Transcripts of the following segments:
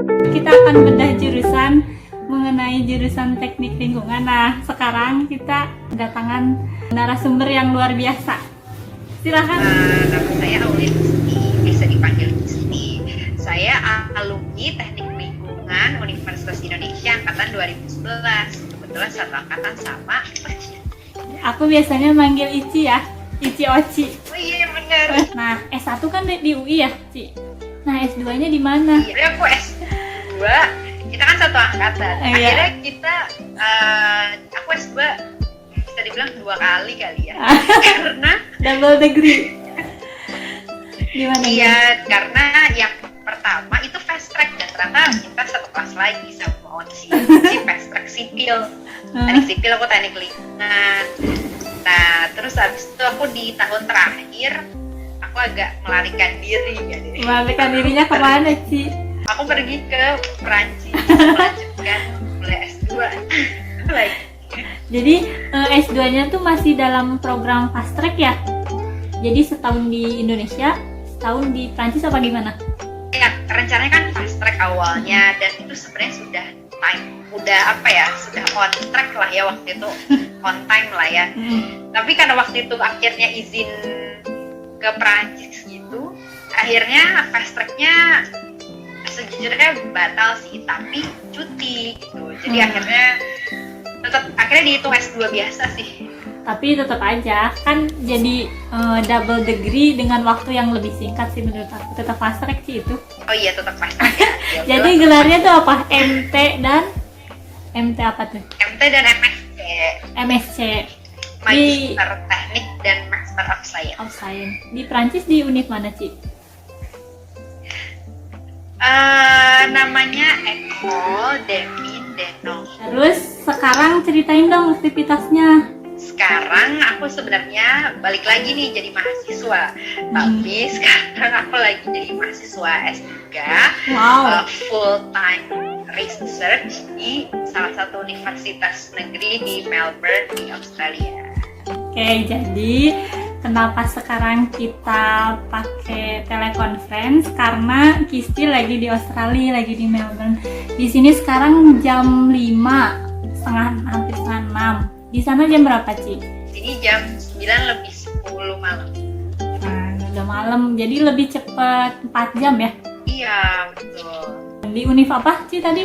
Kita akan bedah jurusan mengenai jurusan teknik lingkungan. Nah, sekarang kita kedatangan narasumber yang luar biasa. Silakan. Nama saya Aulin Gusti, bisa dipanggil Gusti. Saya alumni Teknik Lingkungan Universitas Indonesia angkatan 2011. Kebetulan satu angkatan sama. Aku biasanya manggil Ici ya, Ici Oci. Oh iya benar. Nah, S1 kan di UI ya, Ci. Nah, S2-nya di mana? Iya, aku S2. Kita kan satu angkatan. Akhirnya kita, aku S2 bisa dibilang 2 kali ya. Karena double degree. Gimana? iya, karena yang pertama itu fast track dan ternyata kita satu kelas lagi sama Onsi fast track sipil. Teknik sipil, aku teknik lingkungan. Nah, terus habis itu aku di tahun terakhir aku agak melarikan diri ya. Melarikan dirinya kemana, Ci? Aku pergi ke Perancis melanjutkan mulai S2 lagi. Jadi S2-nya tuh masih dalam program fast track ya? Jadi setahun di Indonesia, setahun di Prancis apa gimana? Ya, rencananya kan fast track awalnya dan itu sebenarnya sudah on track lah ya waktu itu, on time lah ya. Tapi karena waktu itu akhirnya izin ke Prancis gitu, akhirnya fast tracknya sejujurnya batal sih, tapi cuti gitu. Jadi akhirnya dihitung S2 biasa sih. Tapi tetap aja kan jadi double degree dengan waktu yang lebih singkat sih menurut aku. Tetap fast track sih itu. Oh iya, tetap fast track ya. Jadi gelarnya tuh apa? MT apa tuh? MT dan MSc. MSc. Magister Teknik dan Master of Science. Di Prancis di univ mana, Ci? Namanya École des Mines de Nantes. Terus sekarang ceritain dong aktivitasnya. Sekarang aku sebenarnya balik lagi nih jadi mahasiswa, tapi sekarang aku lagi jadi mahasiswa S3, full time research di salah satu universitas negeri di Melbourne di Australia. Oke, jadi kenapa sekarang kita pakai teleconference? Karena Kisti lagi di Australia, lagi di Melbourne. Di sini sekarang jam 5, hampir setengah 6. Di sana jam berapa, Ci? Sini jam 9:10 malam. Nah, udah malam, jadi lebih cepat 4 jam ya? Iya, betul. Di univ apa, Ci, tadi?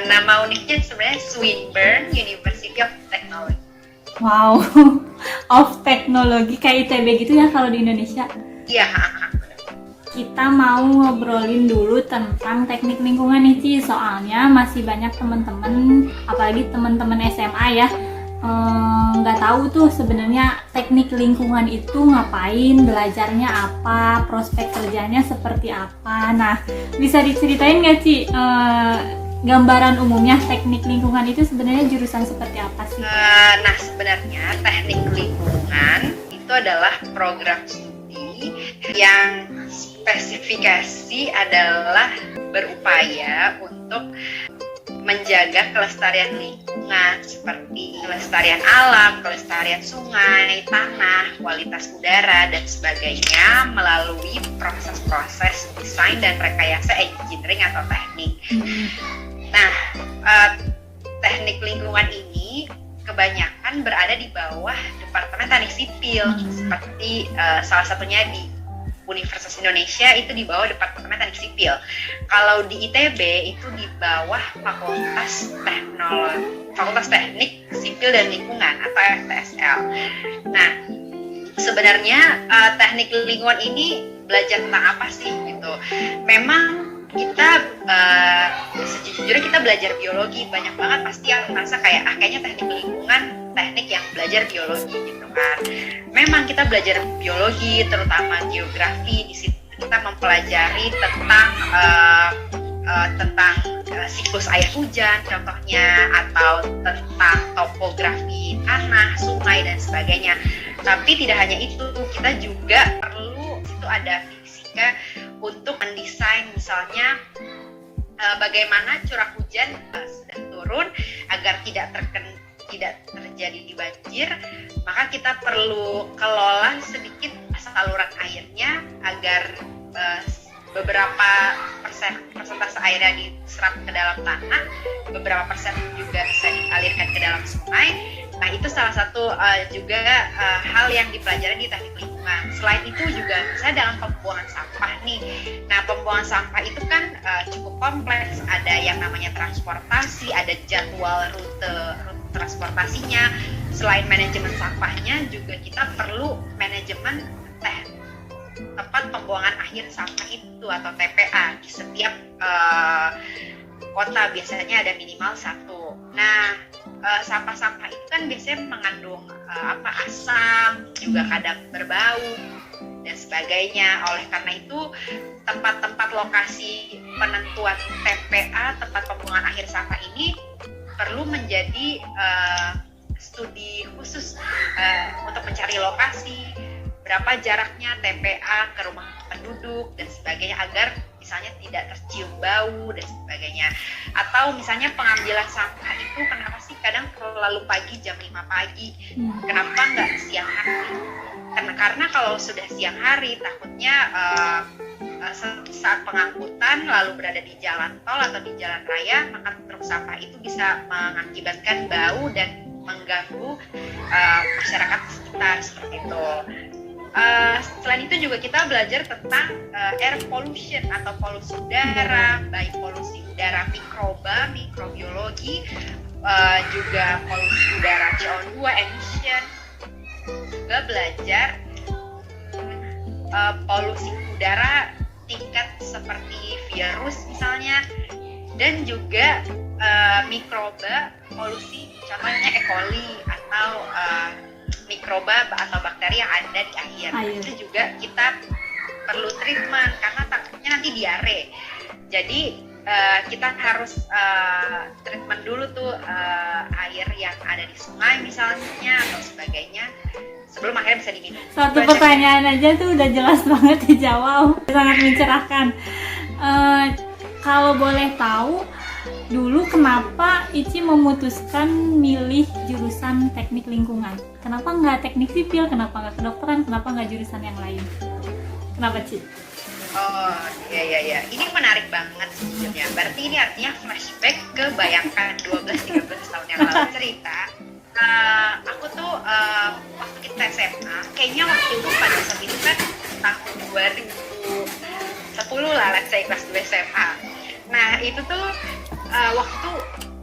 Nama uniknya sebenarnya Swinburne University of Technology. Wow, of Technology, kayak ITB gitu ya kalau di Indonesia? Iya. Kita mau ngobrolin dulu tentang teknik lingkungan nih, Ci. Soalnya masih banyak teman-teman, apalagi teman-teman SMA ya, nggak tahu tuh sebenarnya teknik lingkungan itu ngapain, belajarnya apa, prospek kerjanya seperti apa. Nah, bisa diceritain nggak, Ci, gambaran umumnya teknik lingkungan itu sebenarnya jurusan seperti apa sih? Nah, sebenarnya teknik lingkungan itu adalah program studi yang spesifikasi adalah berupaya untuk menjaga kelestarian lingkungan seperti kelestarian alam, kelestarian sungai, tanah, kualitas udara, dan sebagainya melalui proses-proses desain dan rekayasa engineering atau teknik. Nah, teknik lingkungan ini kebanyakan berada di bawah Departemen Teknik Sipil, seperti salah satunya di Universitas Indonesia itu di bawah Departemen Teknik Sipil. Kalau di ITB itu di bawah Fakultas Teknik Sipil dan Lingkungan atau FTSL. Nah, sebenarnya teknik lingkungan ini belajar tentang apa sih gitu. Memang kita sejujurnya kita belajar biologi, banyak banget pasti yang merasa kayak kayaknya teknik lingkungan teknik yang belajar biologi gitu kan. Memang kita belajar biologi, terutama geografi. Di situ kita mempelajari tentang siklus air hujan contohnya, atau tentang topografi tanah, sungai, dan sebagainya. Tapi tidak hanya itu, kita juga perlu itu ada fisika untuk mendesain misalnya bagaimana curah hujan sedang turun agar tidak terjadi banjir, maka kita perlu kelola sedikit saluran airnya agar beberapa persentase airnya diserap ke dalam tanah, beberapa persen juga bisa dialirkan ke dalam sungai. Nah, itu salah satu juga hal yang dipelajari di teknik lingkungan. Selain itu juga misalnya dalam pembuangan sampah nih. Nah, pembuangan sampah itu kan cukup kompleks. Ada yang namanya transportasi, ada jadwal rute transportasinya. Selain manajemen sampahnya, juga kita perlu manajemen tempat pembuangan akhir sampah itu atau TPA. Di setiap kota biasanya ada minimal satu. Nah, sampah-sampah itu kan biasanya mengandung asam, juga kadang berbau dan sebagainya. Oleh karena itu, tempat-tempat lokasi penentuan TPA, tempat pembuangan akhir sampah ini perlu menjadi studi khusus untuk mencari lokasi, berapa jaraknya TPA ke rumah penduduk dan sebagainya, agar misalnya tidak tercium bau dan sebagainya. Atau misalnya pengambilan sampah itu kenapa sih kadang terlalu pagi, jam 5 pagi, kenapa nggak siang hari? Karena kalau sudah siang hari takutnya saat pengangkutan lalu berada di jalan tol atau di jalan raya, maka truk sampah itu bisa mengakibatkan bau dan mengganggu masyarakat sekitar seperti itu. Selain itu juga kita belajar tentang air pollution atau polusi udara, baik polusi udara mikrobiologi, juga polusi udara CO2 emission. Juga belajar polusi udara tingkat seperti virus misalnya, dan juga mikroba polusi, contohnya E. coli atau mikroba atau bakteri yang ada di air. Itu juga kita perlu treatment karena takutnya nanti diare. Jadi kita harus treatment dulu tuh air yang ada di sungai misalnya atau sebagainya sebelum akhirnya bisa diminum. Satu pertanyaan aja tuh udah jelas banget dijawab, sangat mencerahkan. Kalau boleh tahu, dulu kenapa Ici memutuskan milih jurusan teknik lingkungan? Kenapa nggak teknik sipil? Kenapa nggak kedokteran? Kenapa nggak jurusan yang lain? Kenapa, Ci? Oh, iya. Ini menarik banget sejujurnya. Berarti ini artinya flashback ke bayangkan 12-13 tahun yang lalu cerita. Aku tuh waktu kita SMA, kayaknya waktu itu pada saat itu kan tahun 2010 lah, let's say kelas 2 SMA. Nah, itu tuh waktu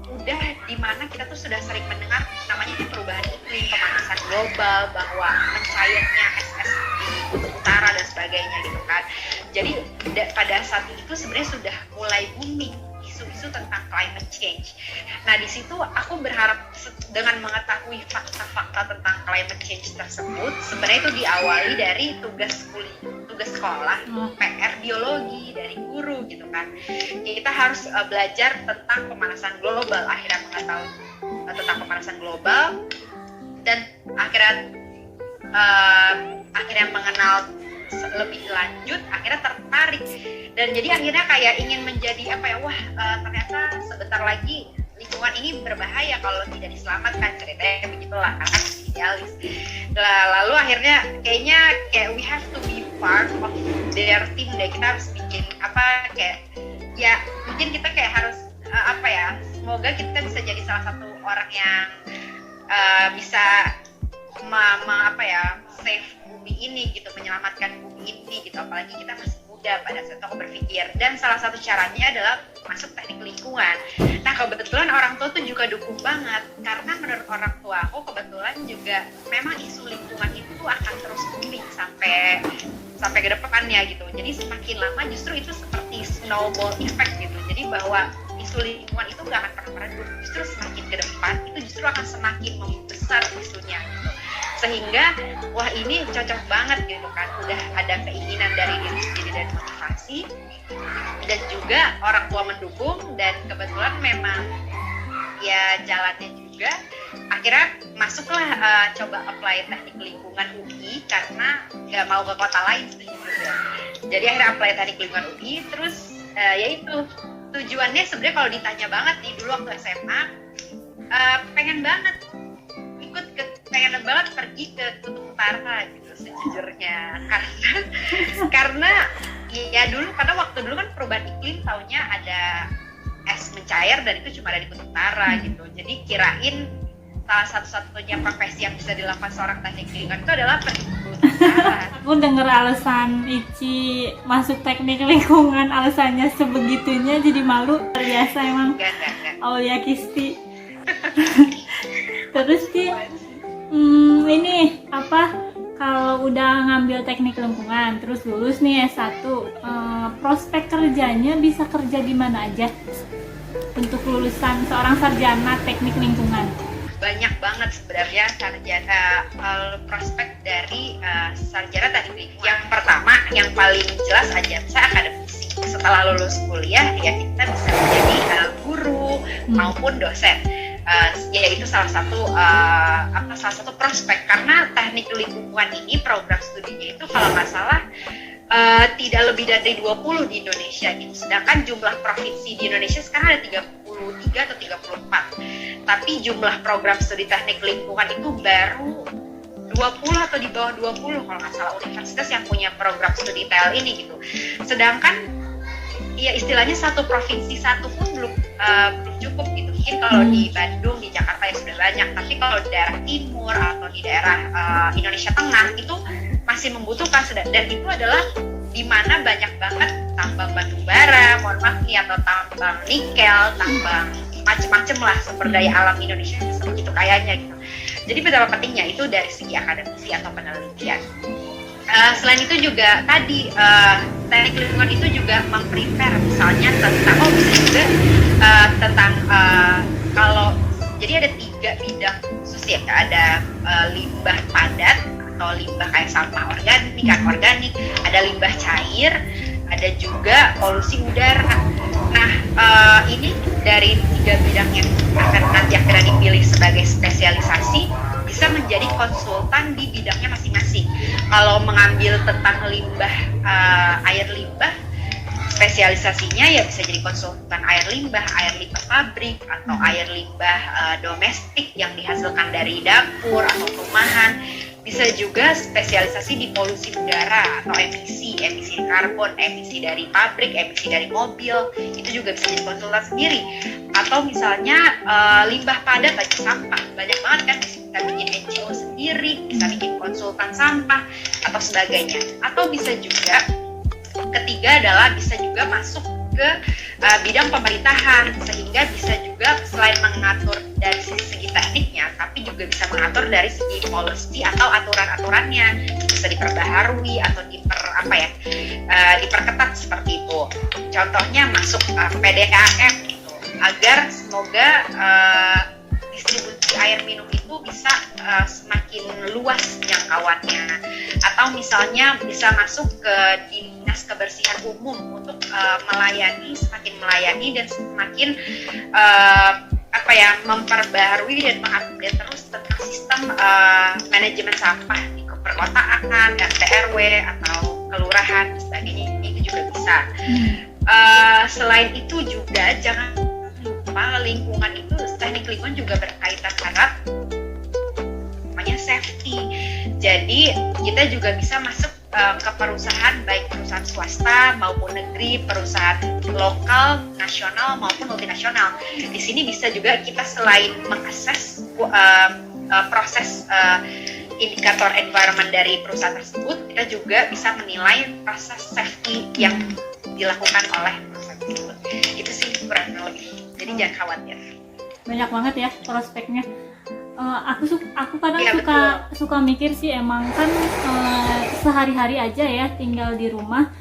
udah dimana kita tuh sudah sering mendengar namanya perubahan iklim, pemanasan global, bahwa mencairnya es di kutub utara dan sebagainya gitu kan. Jadi pada saat itu sebenarnya sudah mulai booming isu-isu tentang climate change. Nah, di situ aku berharap dengan mengetahui fakta-fakta tentang climate change tersebut, sebenarnya itu diawali dari tugas sekolah, PR biologi dari guru gitu kan. Kita harus belajar tentang pemanasan global, akhirnya mengetahui tentang pemanasan global, dan akhirnya mengenal lebih lanjut, akhirnya tertarik, dan jadi akhirnya kayak ingin menjadi ternyata sebentar lagi lingkungan ini berbahaya kalau tidak diselamatkan, ceritanya begitulah, karena kan idealis. Lalu akhirnya kayak we have to be part of their team deh, kita harus bikin mungkin kita kayak harus semoga kita bisa jadi salah satu orang yang bisa save bumi ini gitu, menyelamatkan bumi ini gitu, apalagi kita masih muda pada saat aku berpikir. Dan salah satu caranya adalah masuk teknik lingkungan. Nah, kebetulan orang tua tuh juga dukung banget, karena menurut orang tua aku kebetulan juga memang isu lingkungan itu akan terus booming sampai ke depannya gitu. Jadi semakin lama justru itu seperti snowball effect gitu. Jadi bahwa isu lingkungan itu nggak akan pernah redup, justru semakin ke depan itu justru akan semakin membesar isunya gitu. Sehingga wah, ini cocok banget gitu kan, udah ada keinginan dari diri sendiri dan motivasi, dan juga orang tua mendukung, dan kebetulan memang ya jalannya juga akhirnya masuklah coba apply teknik lingkungan UI karena nggak mau ke kota lain juga. Jadi akhirnya apply teknik lingkungan UI, terus yaitu tujuannya sebenarnya kalau ditanya banget nih dulu waktu SMA, pengen banget pergi ke kutub utara gitu sejujurnya, karena Iya dulu, karena waktu dulu kan perubahan iklim taunya ada es mencair dan itu cuma ada di Kutub Utara gitu. Jadi kirain salah satu-satunya profesi yang bisa dilakukan seorang teknik lingkungan itu adalah peneliti utara. Aku denger alasan Ici masuk teknik lingkungan, alasannya sebegitunya, jadi malu. Terbiasa emang. Enggak. Aulia Kisti. Terus Ci, ini apa, kalau udah ngambil teknik lingkungan terus lulus nih S1, prospek kerjanya bisa kerja di mana aja untuk lulusan seorang sarjana teknik lingkungan? Banyak banget sebenarnya sarjana prospek dari sarjana teknik lingkungan. Yang pertama, yang paling jelas aja, saya akademisi. Setelah lulus kuliah ya kita bisa menjadi guru maupun dosen. Ya itu salah satu prospek, karena teknik lingkungan ini program studinya itu kalau nggak salah tidak lebih dari 20 di Indonesia gitu. Sedangkan jumlah provinsi di Indonesia sekarang ada 33 atau 34. Tapi jumlah program studi teknik lingkungan itu baru 20 atau di bawah 20 kalau nggak salah universitas yang punya program studi TL ini gitu. Sedangkan ya istilahnya satu provinsi satu pun belum cukup gitu. Mungkin kalau di Bandung, di Jakarta ya sudah banyak, tapi kalau di daerah timur atau di daerah Indonesia Tengah itu masih membutuhkan, dan itu adalah di mana banyak banget tambang batu bara, mohon maaf nih, atau tambang nikel, tambang macem-macem lah, sumber daya alam Indonesia sebegitu kayanya gitu. Jadi betapa pentingnya itu dari segi akademisi atau penelitian. Selain itu juga tadi teknik lingkungan itu juga memprepare misalnya tentang bisa juga tentang kalau jadi ada 3 bidang khusus ya, ada limbah padat atau limbah kayak sampah organik, anorganik, ada limbah cair, ada juga polusi udara. Nah ini dari 3 bidang yang nanti akan dipilih sebagai spesialisasi bisa menjadi konsultan di bidangnya masing-masing. Kalau mengambil tentang limbah, air limbah, spesialisasinya ya bisa jadi konsultan air limbah pabrik, atau air limbah domestik yang dihasilkan dari dapur atau perumahan. Bisa juga spesialisasi di polusi udara atau emisi karbon, emisi dari pabrik, emisi dari mobil, itu juga bisa jadi konsultan sendiri. Atau misalnya limbah padat aja, sampah, banyak banget kan, bisa bikin NGO sendiri, bisa bikin konsultan sampah atau sebagainya. Atau bisa juga, ketiga adalah bisa juga masuk ke bidang pemerintahan, sehingga bisa juga selain mengatur dari segi tekniknya, tapi juga bisa mengatur dari segi policy atau aturan-aturannya, bisa diperbaharui atau diperketat seperti itu. Contohnya masuk PDAM gitu, agar semoga distribusi air minum itu bisa semakin luas jangkauannya. Atau misalnya bisa masuk ke dinas kebersihan umum untuk semakin melayani dan semakin memperbaharui dan mengupdate terus tentang sistem manajemen sampah di perkotaan, RT RW atau kelurahan dan sebagainya, itu juga bisa. Selain itu juga jangan lupa lingkungan itu, teknik lingkungan juga berkaitan erat namanya safety. Jadi kita juga bisa masuk ke perusahaan, baik perusahaan swasta maupun negeri, perusahaan lokal, nasional maupun multinasional. Di sini bisa juga kita selain mengakses proses indikator environment dari perusahaan tersebut, kita juga bisa menilai proses safety yang dilakukan oleh perusahaan tersebut. Itu sih kurang lebih. Jadi jangan khawatir. Banyak banget ya prospeknya. Aku kadang ya, suka mikir sih, emang kan sehari-hari aja ya tinggal di rumah,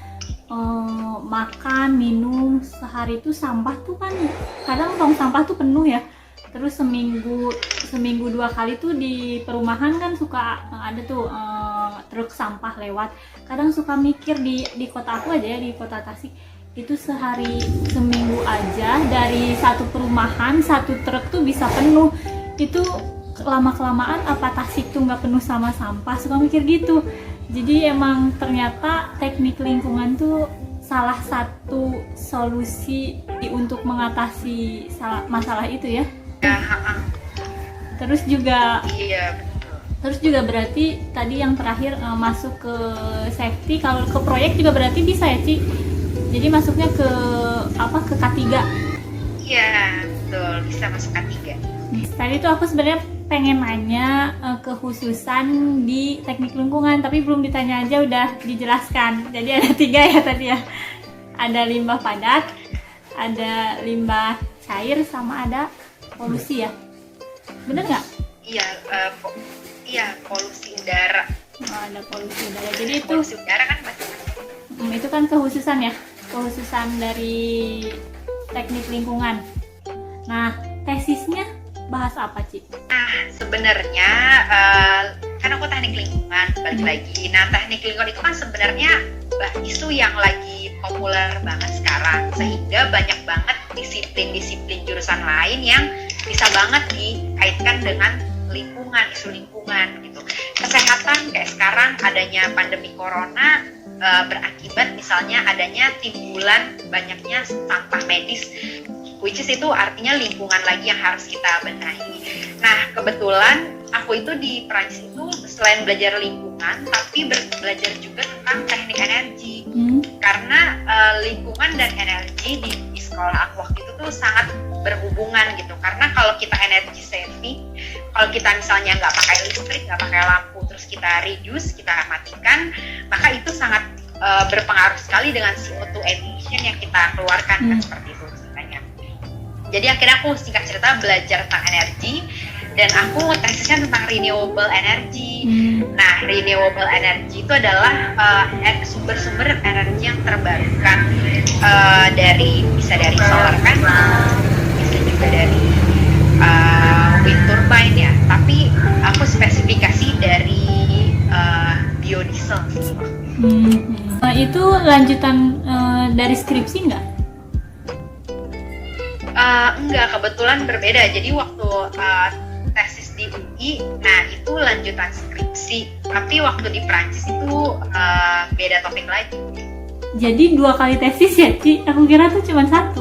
makan, minum, sehari itu sampah tuh kan kadang tong sampah tuh penuh ya. Terus seminggu 2 kali tuh di perumahan kan suka ada tuh truk sampah lewat. Kadang suka mikir di kota aku aja ya, di kota Tasik itu seminggu aja dari satu perumahan 1 truk tuh bisa penuh. Itu lama-kelamaan apa Tasik tuh nggak penuh sama sampah, suka mikir gitu. Jadi emang ternyata teknik lingkungan tuh salah satu solusi untuk mengatasi masalah itu ya. Terus juga iya betul. Terus juga berarti tadi yang terakhir masuk ke safety, kalau ke proyek juga berarti bisa ya Ci? Jadi masuknya ke apa, ke K3? Iya, betul, bisa masuk K3. Tadi tuh aku sebenarnya pengen nanya kekhususan di teknik lingkungan, tapi belum ditanya aja udah dijelaskan. Jadi ada 3 ya tadi ya. Ada limbah padat, ada limbah cair, sama ada polusi ya. Bener nggak? Iya, polusi udara. Oh, ada polusi udara. Jadi itu Polusi udara kan macam-macam. itu kan kekhususan ya, kekhususan dari teknik lingkungan. Nah, tesisnya bahas apa, Ci? Nah, sebenarnya kan aku teknik lingkungan, balik lagi. Nah, teknik lingkungan itu kan sebenarnya isu yang lagi populer banget sekarang, sehingga banyak banget disiplin-disiplin jurusan lain yang bisa banget dikaitkan dengan lingkungan, isu lingkungan gitu. Kesehatan kayak sekarang adanya pandemi corona berakibat misalnya adanya timbulan banyaknya sampah medis, which is itu artinya lingkungan lagi yang harus kita benahi. Nah, kebetulan aku itu di Prancis itu selain belajar lingkungan, tapi belajar juga tentang teknik energi. Karena lingkungan dan energi di sekolah aku waktu itu tuh sangat berhubungan gitu. Karena kalau kita energy saving, kalau kita misalnya nggak pakai listrik, nggak pakai lampu, terus kita reduce, kita matikan, maka itu sangat berpengaruh sekali dengan CO2 emission yang kita keluarkan, kan seperti itu ceritanya. Jadi akhirnya aku singkat cerita belajar tentang energi, dan aku tesisnya tentang renewable energy. Nah, renewable energy itu adalah sumber-sumber energi yang terbarukan, bisa dari solar panel, bisa juga dari wind turbine ya. Tapi aku spesifikasi dari biodiesel. Itu lanjutan dari skripsi nggak? Enggak, kebetulan berbeda. Jadi waktu tesis di UI, nah itu lanjutan skripsi. Tapi waktu di Prancis itu beda topik lagi. Jadi 2 kali tesis ya, Ci? Aku kira tuh cuma 1.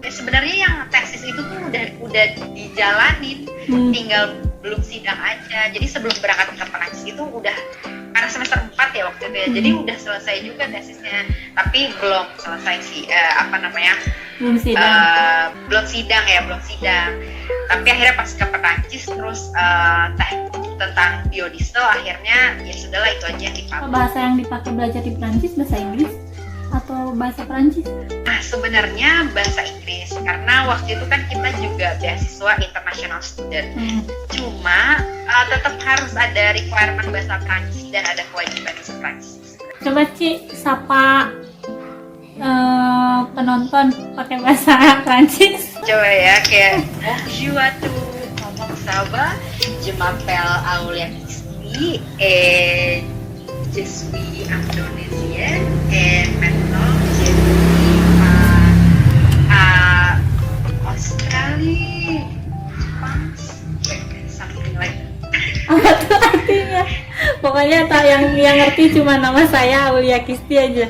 Ya, sebenarnya yang tesis itu tuh udah dijalanin, tinggal belum sidang aja. Jadi sebelum berangkat ke Prancis itu udah, karena semester 4 ya waktu itu ya, jadi udah selesai juga tesisnya, tapi belum selesai sih, belum sidang. Tapi akhirnya pas ke Perancis terus tentang biodiesel, akhirnya ya sudahlah itu aja yang dipakai. Bahasa yang dipakai belajar di Prancis bahasa Inggris atau bahasa Prancis? Nah, sebenarnya bahasa Inggris, karena waktu itu kan kita juga beasiswa international student. Cuma tetap harus ada requirement bahasa Prancis dan ada kewajiban bahasa Prancis. Coba Ci sapa penonton pakai bahasa Prancis. Coba ya, kayak bonjour à tous, comment ça va? Je m'appelle Aulia Kisti et je suis indonésienne et maintenant je vis à Australie, Jepang, something like that. Apa tuh artinya? Pokoknya yang ngerti cuma nama saya Aulia Kisti aja.